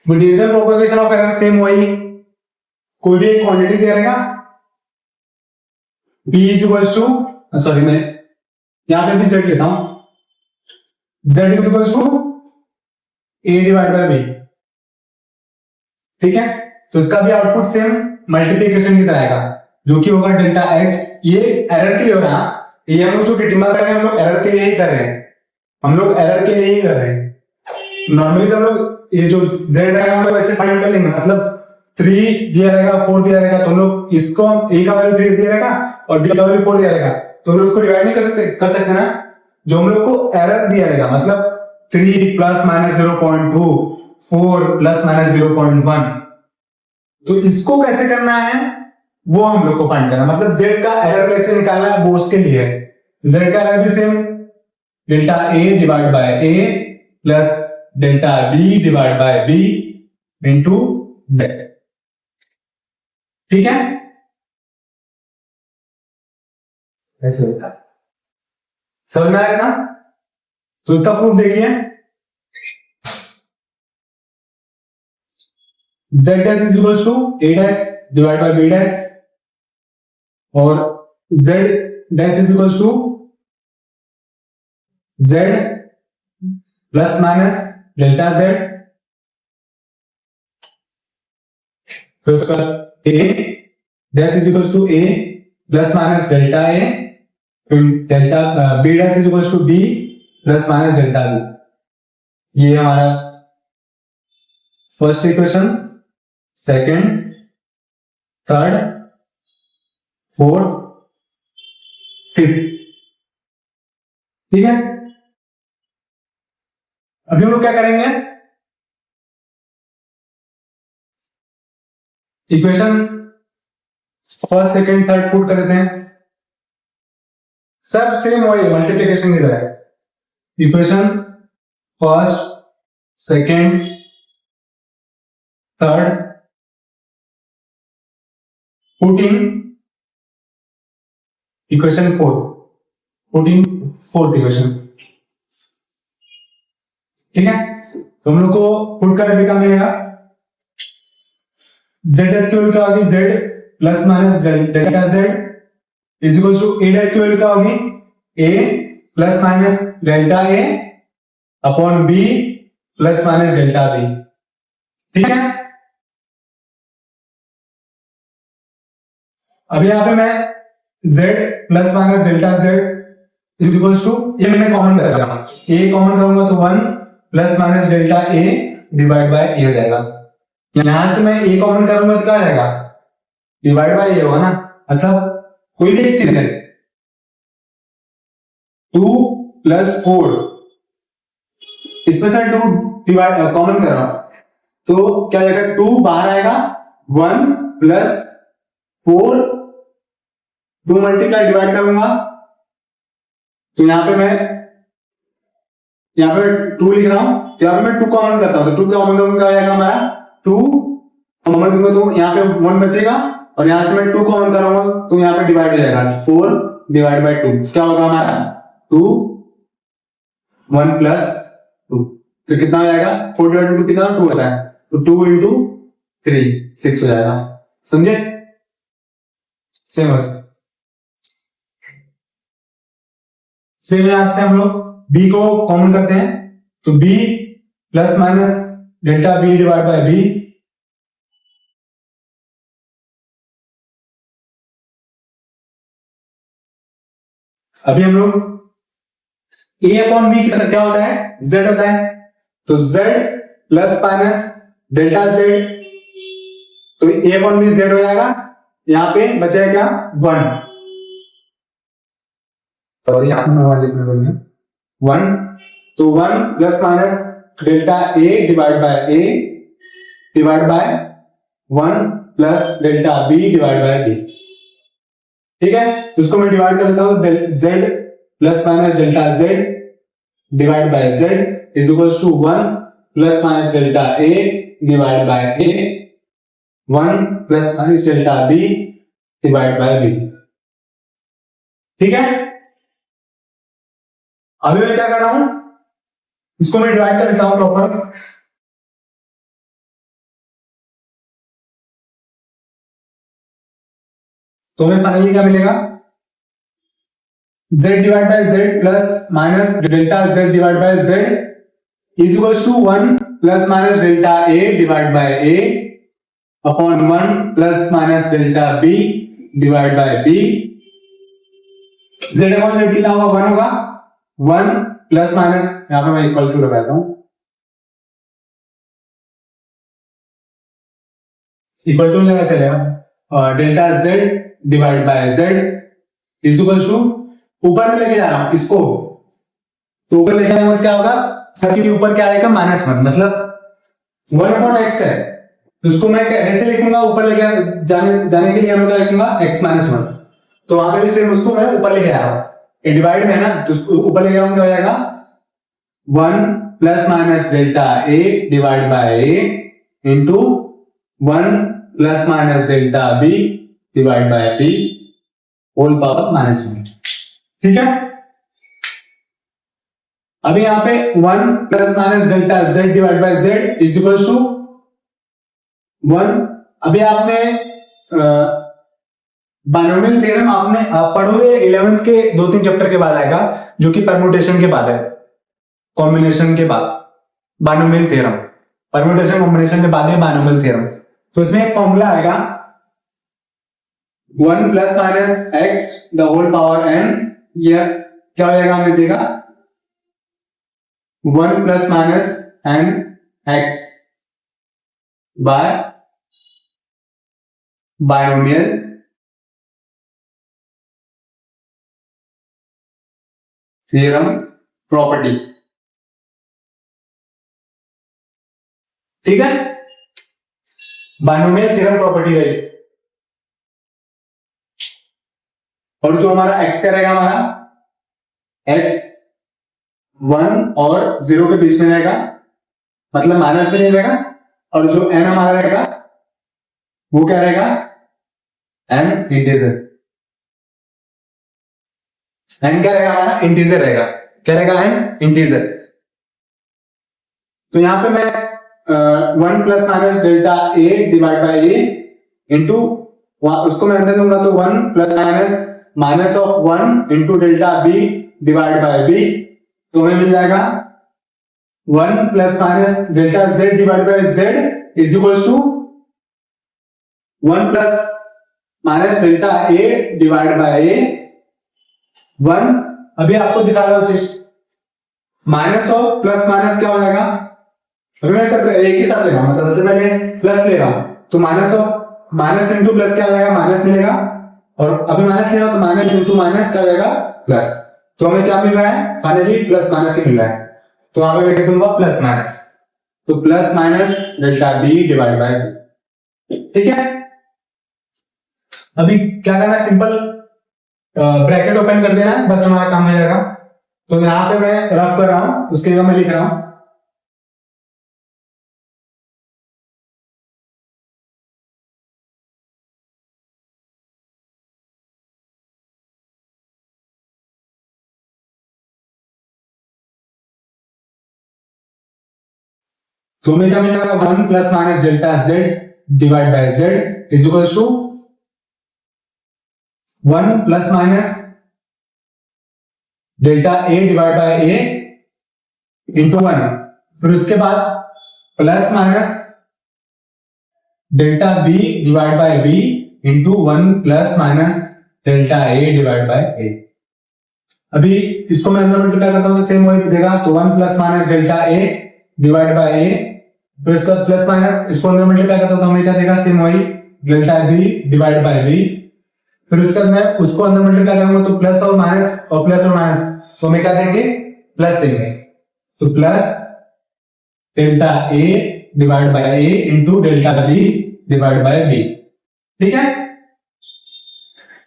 Division propagation of error same वही, कोई भी एक क्वांटिटी दे रहेगा, b is equal to, sorry मैं यहां पे भी z लेता हूं, z is equal to a divide by b, ठीक है। तो इसका भी आउटपुट सेम मल्टीप्लिकेशन की तरह आएगा, जो कि होगा डेल्टा x। ये एरर के लिए हो रहा है, ये हम लोग जो डिटरमाइन कर रहे हैं हम लोग एरर के लिए ही कर रहे हैं, हम लोग एरर के लिए ही कर रहे हैं। नॉर्मली तो हम लोग ये जो z रहेगा हम लोग ऐसे फाइंड कर लेंगे, मतलब 3 दिया रहेगा 4 दिया रहेगा, तो हम लोग इसको a का वैल्यू 3 दिया रहेगा और b का वैल्यू 4 दिया रहेगा, तो हम लोग इसको डिवाइड नहीं कर सकते ना। जो हम लोग को एरर दिया रहेगा, मतलब 3 प्लस माइनस 0.2 4 प्लस माइनस 0.1, तो इसको कैसे करना है वो हम लोग को फाइंड करना, मतलब z का एरर कैसे निकालना है वो उसके लिए है। z का एरर भी same, delta a divide by a plus delta b divide by b into z, ठीक है। ऐसे होता है, समझ में आया ना। तो इसका प्रूफ देखिए, z dash is equal to a dash divide by b dash, और z dash is equal to z plus minus delta z, फिर उसका a dash is equal to a plus minus delta a, फिर delta b dash is equal to b plus minus delta b। ये हमारा first equation, second, third, fourth, fifth. ठीक है, अभी हम लोग क्या करेंगे, equation first second third put कर देते हैं, सब सेम वही मल्टीप्लिकेशन की तरह। Equation first second third putting equation fourth equation. ठीक है, तो हम लोग को पुट कर भी क्या मिलेगा, z डैश की वैल्यू क्या होगी, z plus minus delta z is equal to a dash की वैल्यू क्या होगी, a plus minus delta a upon b plus minus delta b। ठीक है, अभी यहां पे मैं z plus minus delta z is equal to, ये मैंने कॉमन कर दिया, a कॉमन करूंगा तो 1 plus minus delta a divide by a हो जाएगा। यहां से मैं a कॉमन करूंगा तो क्या आ जाएगा, डिवाइड बाय a होगा ना, मतलब कोई भी एक चीज है 2 प्लस 4, इसमें से 2 डिवाइड कॉमन कर रहा हूं तो क्या आएगा, 2 बाहर आएगा, 1 प्लस 4, 2 मल्टीप्लाई डिवाइड करूंगा तो यहां पे मैं यहां पे 2 लिख रहा हूं, तो यहां पे मैं 2 कॉमन करता हूं तो 2 कॉमन करूंगा क्या आएगा हमारा, 2 कॉमन करूंगा तो यहां पे 1 बचेगा और यहां से मैं 2 कॉमन करूंगा तो यहां पे डिवाइड हो जाएगा, 4 डिवाइड बाय 2 क्या होगा हमारा 2, 1 प्लस 2 तो कितना हो जाएगा, 4 डिवाइड 2 कितना 2 होता है, तो 2 इंटू 3 6 हो जाएगा। समझे, सेम सेम यहां से हम लोग b को कॉमन करते हैं तो b plus minus delta b divide by b, अभी हम लोग a अपॉन b क्या होता है, z होता है, तो z plus minus delta z, तो a अपॉन b z हो जाएगा, यहां पे बचेगा क्या 1, सॉरी यहां पे मैं लिखने बोलिए 1, तो 1 plus minus delta a divide bye 1 plus delta b divide by b। ठीक है, तो इसको मैं डिवाइड कर लेता हूं, z plus minus delta z divide by z is equal to 1 plus minus delta a divide by a, 1 plus minus delta b divide by b। ठीक है, अभी मैं क्या कर रहा हूं, इसको मैं डिवाइड कर लेता हूं प्रॉपर, तो हमें फाइनली क्या मिलेगा, z divide by z plus minus delta z divide by z is equal to 1 plus minus delta a divide by a upon 1 plus minus delta b divide by b। z upon z कितना होगा, 1 होगा, 1 plus minus यहां पे मैं equal to लगाता हूं, equal to लगा चलेगा, delta z divide by z is equal to, ऊपर में लेके जा रहा हूं इसको, तो ऊपर लेके जाने का क्या होगा, सबके ऊपर क्या आएगा -1, मतलब 1 अपॉन x है, तो इसको मैं ऐसे लिखूंगा, ऊपर लेके जाने के लिए हम क्या लिखूंगा x -1, तो वहां पे भी सेम उसको मैं ऊपर लेके आ रहा हूं, ये डिवाइड में है ना, तो उसको ऊपर लेके आऊंगा क्या हो जाएगा, 1 plus minus delta a divide by a into 1 plus minus delta b divide by b whole power -1। ठीक है, अभी यहां पे 1 plus minus delta z divide by z is equal to 1, अभी आपने बायनोमियल थ्योरम आपने आप पढ़ोगे 11th के 2-3 चैप्टर के बाद आएगा, जो कि परम्यूटेशन के बाद है, कॉम्बिनेशन के बाद बायनोमियल थ्योरम, परम्यूटेशन कॉम्बिनेशन के बाद है बायनोमियल थ्योरम। तो इसमें एक फॉर्मूला आएगा 1 plus minus x the whole power n, यह क्या हो जाएगा हमें देगा 1 plus minus n x by binomial theorem property. ठीक है, बायनोमियल थ्योरम प्रॉपर्टी रही। और जो हमारा x का रहेगा, हमारा x 1 और 0 के बीच में रहेगा, मतलब माइनस में नहीं रहेगा। और जो n हमारा रहेगा वो क्या रहेगा, n इंटीजर। n क्या रहेगा हमारा, इंटीजर रहेगा। क्या रहेगा, n इंटीजर। तो यहां पे मैं 1 plus minus delta a divide by a into उसको मैं अंदर दूंगा तो 1 plus minus of 1 into delta b divide by b, तो हमें मिल जाएगा 1 plus minus delta z divide by z is equal to 1 plus minus delta a divide by a 1। अभी आपको दिखा रहा हूं चीज, माइनस ऑफ प्लस माइनस क्या हो जाएगा, अभी मैं सब एक ही साथ ले रहा हूं, सबसे पहले प्लस ले रहा हूं तो minus of minus into plus क्या हो जाएगा, माइनस मिलेगा। और अभी माइनस ले रहा हूं तो माइनस इंटू माइनस क्या हो जाएगा, प्लस। तो हमें क्या मिल रहा है, फाइनली प्लस माइनस ही मिल रहा है। तो वहां पे मैं लिख दूंगा प्लस माइनस, तो plus minus delta b divide by b. ठीक है, अभी क्या करना है, सिंपल ब्रैकेट ओपन कर देना है, बस हमारा काम हो जाएगा। तो यहां पे मैं रफ कर रहा हूं, उसके बाद मैं लिख रहा हूं तो हमें क्या मिलेगा, 1 plus minus delta z divide by z is equal to 1 plus minus delta a divide by a into 1, फिर उसके बाद plus minus delta b divide by b into 1 plus minus delta a divide by a। अभी इसको मैं अंदर multiply करता हूं तो सेम वही देगा, तो 1 plus minus delta a divide by a, फिर इसका प्लस माइनस इसको अंदर मल्टीप्लाई करता हूं तो हमें क्या देगा, सेम वही delta b divide by b। फिर उसके बाद मैं उसको अंदर मल्टीप्लाई करूंगा तो प्लस और माइनस और प्लस और माइनस, तो हमें क्या देंगे, प्लस देंगे। तो plus delta a divide by a into delta b divide by b। ठीक है,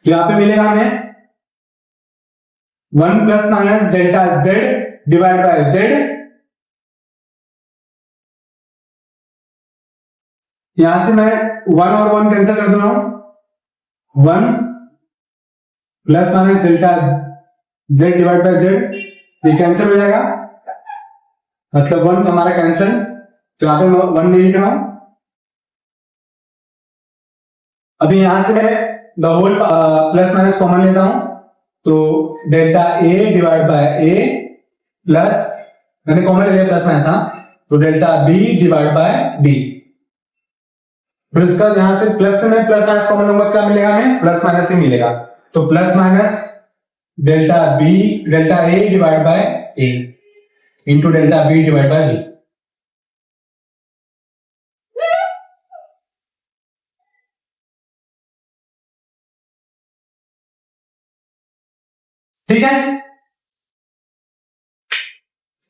यहां पे मिलेगा हमें 1 plus minus delta z divide by z, यहां से मैं 1 और 1 कैंसिल कर दूंगा, 1 plus minus delta z divide by z, ये कैंसिल हो जाएगा, मतलब 1 हमारा कैंसिल, तो यहां पे 1 नहीं लिख रहा हूं। अभी यहां से मैं the whole plus minus common लेता हूं, तो delta a divide by a plus, मैंने कॉमन ले लिया प्लस माइनस, तो delta b divide by b। फिर उसका यहां से प्लस से मैं प्लस माइनस कॉमन लूंगा, क्या मिलेगा हमें, प्लस माइनस ही मिलेगा। तो plus minus delta a divide by a into delta b divide by b। ठीक है,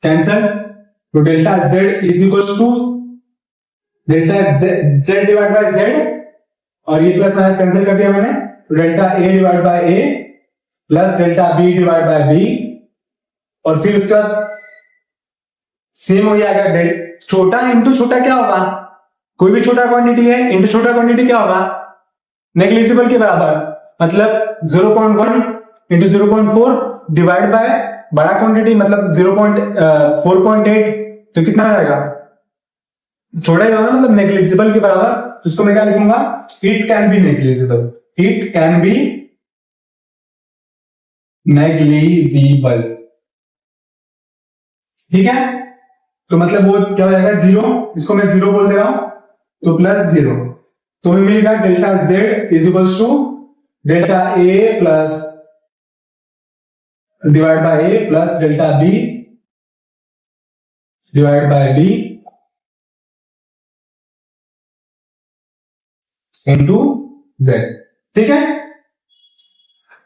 कैंसल, तो delta z is equal to delta z divide by z, और ये प्लस माइनस कैंसिल कर दिया मैंने, तो delta a divide by a plus delta b divide by b। और फिर उसका सेम हो जाएगा, छोटा इंटू छोटा क्या होगा, कोई भी छोटा क्वांटिटी है इंटू छोटा क्वांटिटी क्या होगा, नेग्लिजिबल के बराबर, मतलब 0.1 इंटू 0.4 डिवाइड बाय बड़ा क्वांटिटी मतलब 4.8, तो कितना आ जाएगा, छोटा ही होगा, मतलब नेग्लिजिबल के बराबर। तो उसको मैं क्या लिखूंगा, it can be negligible. It can be negligible. ठीक है, तो मतलब वो क्या हो जाएगा, जीरो, इसको मैं जीरो बोल दे रहा हूं, तो प्लस जीरो, तो हमें मिलेगा delta z is equals to delta a plus divide by a plus delta b divide by b into z. ठीक है,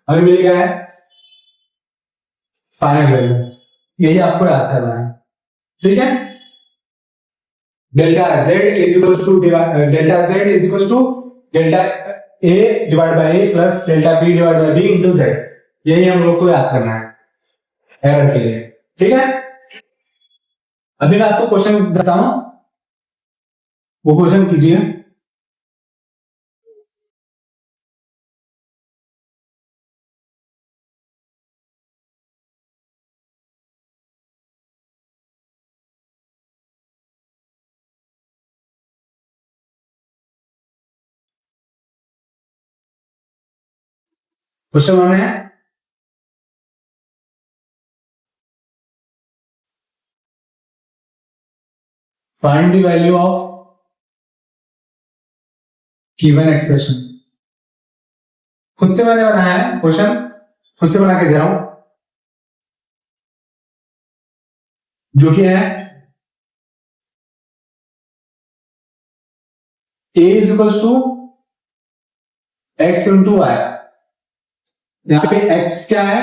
हमें मिल गया है फाइनल वैल्यू, यही आपको याद करना है। ठीक है, delta z is equal to delta a divide by a plus delta b divide by b into z, यही हम लोग को याद करना है एरर के लिए। ठीक है, अभी मैं आपको क्वेश्चन बताता हूं, वो क्वेश्चन कीजिए। क्वेश्चन वन है, find the value of given expression. खुद से मैंने बनाया है क्वेश्चन, खुद से बना के दे रहा हूं, जो कि है a is equals to x into y. यहां पे x क्या है,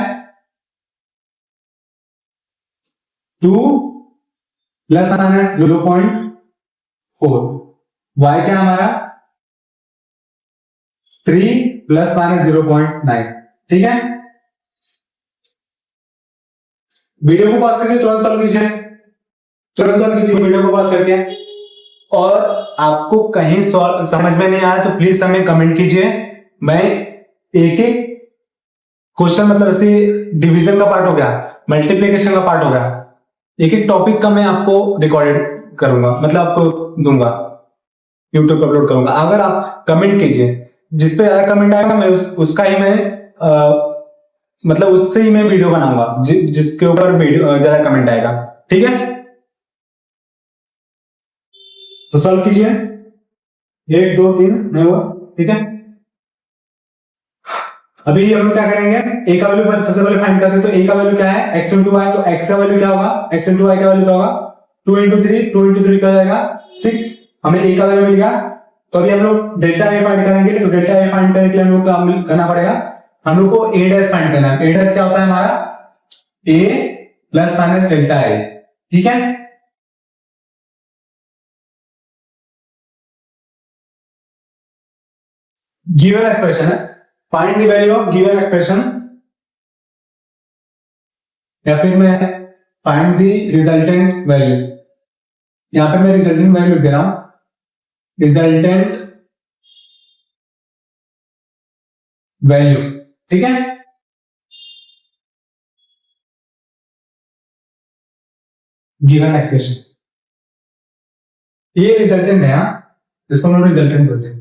2 प्लस माइनस 0.4, y क्या हमारा 3 प्लस माइनस 0.9। ठीक है, वीडियो को पॉज करके तुरंत सॉल्व कीजिए, तुरंत सॉल्व कीजिए वीडियो को पॉज करके। और आपको कहीं सॉल्व समझ में नहीं आया तो प्लीज हमें कमेंट कीजिए, मैं एक एक क्वेश्चन, मतलब ऐसे डिवीजन का पार्ट हो गया, मल्टीप्लिकेशन का पार्ट हो गया, एक एक टॉपिक का मैं आपको रिकॉर्डेड करूंगा, मतलब आपको दूंगा, यूट्यूब पर अपलोड करूंगा। अगर आप कमेंट कीजिए, जिस पे ज्यादा कमेंट आएगा मैं उसका ही मैं मतलब उससे ही मैं वीडियो बनाऊंगा, जिसके ऊपर वीडियो ज्यादा कमेंट आएगा। ठीक है, तो सॉल्व कीजिए, 1 2 3 नहीं हुआ। ठीक है, अभी हम लोग क्या करेंगे, ए का वैल्यू सबसे पहले फाइंड करते हैं, तो ए का वैल्यू क्या है, x इंटू वाई, तो x का वैल्यू क्या होगा, x इंटू वाई का वैल्यू क्या होगा, 2 इंटू 3, 2 इंटू 3 क्या हो जाएगा 6, हमें ए का वैल्यू मिल गया। तो अभी हम लोग डेल्टा ए फाइंड करेंगे, तो डेल्टा ए फाइंड करने के लिए हम लोग को करना पड़ेगा, हम लोग को ए डैश फाइंड करना है। ए डैश क्या होता है हमारा, ए प्लस माइनस डेल्टा ए। ठीक है, गिवन एक्सप्रेशन है, find the value of given expression, या फिर मैं फाइंड द रिजल्टेंट वैल्यू, यहां पे मैं रिजल्टेंट वैल्यू दे रहा हूं, रिजल्टेंट वैल्यू। ठीक है, गिवन एक्सप्रेशन, ये रिजल्टेंट है, इसको हम रिजल्टेंट बोलते हैं।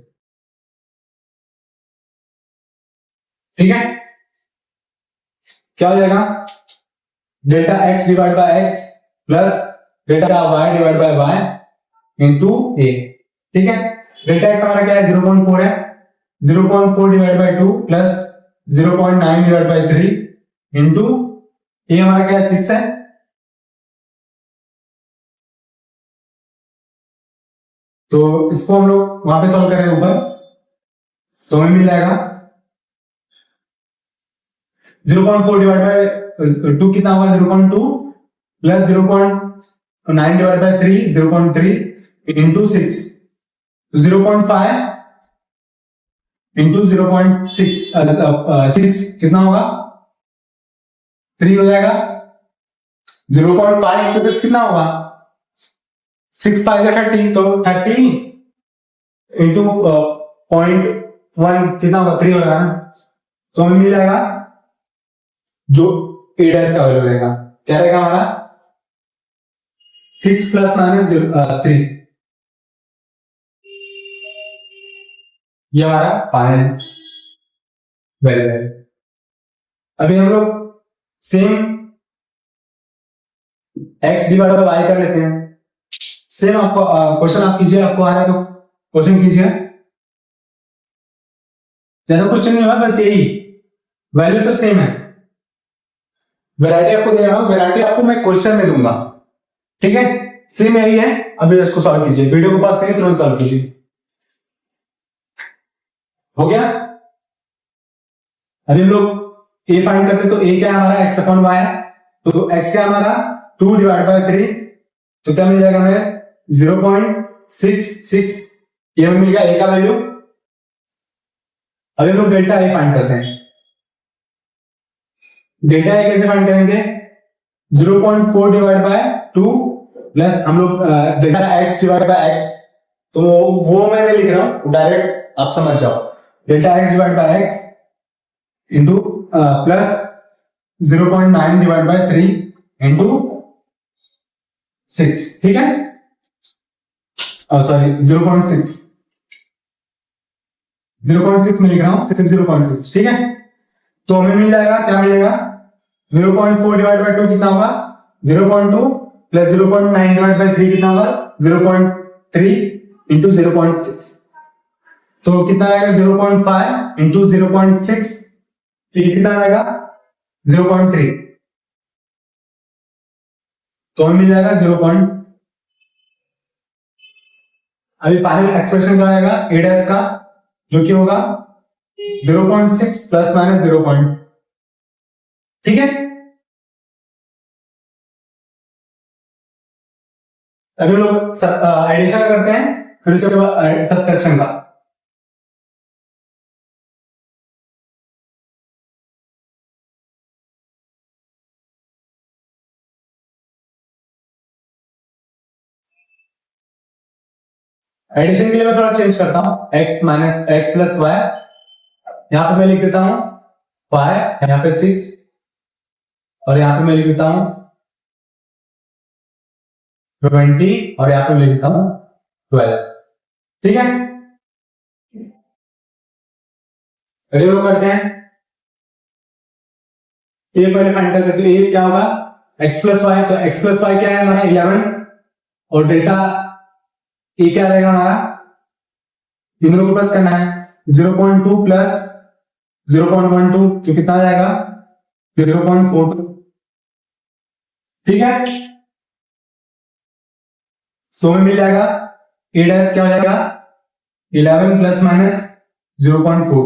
ठीक है, क्या हो जाएगा, delta x divide by X plus delta Y divide by Y into A. ठीक है, डेल्टा एक्स हमारा क्या है 0.4 है, 0.4 divide by 2 plus 0.9 divide by 3 into A हमारा क्या है 6 है। तो इसको हम लोग वहां पे सॉल्व करेंगे ऊपर, तो हमें मिल जाएगा 0.4 डिवाइड बाय 2 कितना होगा 0.2 plus 0.9 divide by 3 0.3 into 6, 0.5 into 0.6 6 कितना होगा 3 हो जाएगा, 0.5 इंटू 6 कितना होगा 6 5 30, तो 30 इंटू 0.1 कितना होगा 3 हो जाएगा ना, तो हमें मिल जाएगा जो ए डैश का वैल्यू रहेगा, क्या रहेगा हमारा 6 प्लस माइनस 3, ये हमारा फाइनल वेरी वेरी। अभी हम लोग same x divide by y कर लेते हैं। सेम आपको क्वेश्चन आप कीजिए, आपको आ रहा है तो क्वेश्चन कीजिए। ज्यादा क्वेश्चन नहीं होगा, बस यही वैल्यू सब सेम है। वैरायटी आपको दे रहा हूं, वैरायटी आपको मैं क्वेश्चन में दूंगा, ठीक है। सेम यही है। अभी इसको सॉल्व कीजिए, वीडियो को पास करिए, तुरंत सॉल्व कीजिए। हो गया। अभी हम लोग ए फाइंड करते, तो ए क्या है हमारा, एक्स अपॉन वाई है, तो एक्स क्या हमारा 2 डिवाइड बाय 3, तो क्या मिल जाएगा हमें 0.66, ये हमें मिल गया ए का वैल्यू। अभी हम लोग डेल्टा ए फाइंड करते हैं। डेल्टा ए कैसे फाइंड करेंगे, 0.4 डिवाइड बाय 2 प्लस हम लोग delta x divide by x, तो वो मैं नहीं लिख रहा हूं, डायरेक्ट आप समझ जाओ। Delta x divide by x into plus 0.9 divide by 3 into 6, ठीक है। सॉरी 0.6 में लिख रहा हूं, सिर्फ 0.6, ठीक है। तो हमें मिल जाएगा, क्या मिलेगा, 0.4 डिवाइड बाय 2 कितना होगा 0.2 प्लस 0.9 डिवाइड बाय 3 कितना होगा 0.3 इंटू 0.6, तो कितना आएगा 0.5 इंटू 0.6, फिर कितना आएगा 0.3, तो हमें मिल जाएगा 0. अभी फाइनल एक्सप्रेशन क्या आएगा ए डैश का, जो कि होगा 0.6 प्लस माइनस 0. ठीक है। अभी लोग एडिशन करते हैं, फिर उसके बाद सब्ट्रैक्शन का। एडिशन के लिए मैं थोड़ा चेंज करता हूं, x minus x plus y, यहां पे मैं लिख देता हूं 5, यहां पे 6, और यहां पे मैं लिख देता हूं 20, और यहां पे मैं लिख देता हूं 12, ठीक है। रिव्यू करते हैं। ए पहले फाइंड कर देते हैं, ए क्या होगा x प्लस वाई, तो x प्लस वाई क्या है हमारा 11, और डेल्टा ए क्या रहेगा हमारा, इन दोनों को प्लस करना है, 0.2 प्लस 0.12, तो कितना आ जाएगा 0.42, ठीक है। तो हमें मिल जाएगा ए डैश क्या हो जाएगा 11 प्लस माइनस 0.4,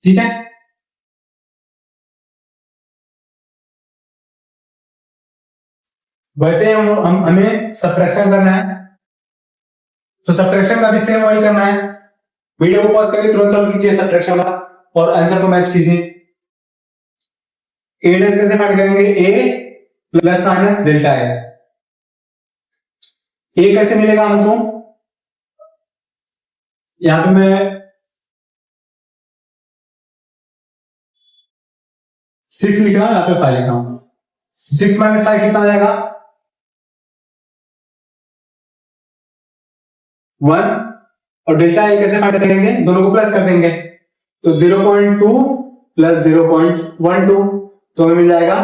ठीक है। वैसे हमें सब्ट्रैक्शन करना है, तो सब्ट्रैक्शन का भी सेम वही करना है। वीडियो को पॉज करके तुरंत सॉल्व कीजिए सब्ट्रैक्शन का, और आंसर को मैच कीजिए। ए डैश कैसे फाइंड करेंगे, ए प्लस माइनस डेल्टा ए। ए कैसे मिलेगा हमको, यहां पे मैं 6 लिख रहा हूं, यहां पे 5 लिख रहा हूं। 6 माइनस 5 कितना आ जाएगा 1, और डेल्टा ए कैसे फाइंड करेंगे, दोनों को प्लस कर देंगे, तो 0.2 प्लस 0.12, तो हमें मिल जाएगा,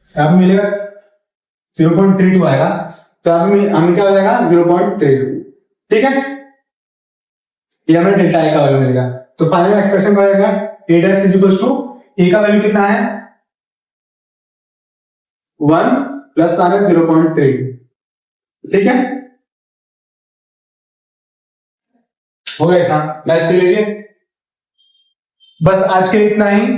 यहां पे मिलेगा 0.32 आएगा, तो हमें क्या हो जाएगा 0.32, ठीक है। ये हमें डेल्टा ए का वैल्यू मिलेगा। तो फाइनल एक्सप्रेशन क्या आएगा, ए डैश इज इक्वल टू ए का वैल्यू कितना है 1 प्लस माइनस 0.32, ठीक है। हो गया था, नेक्स्ट लीजिए। बस आज के लिए इतना ही।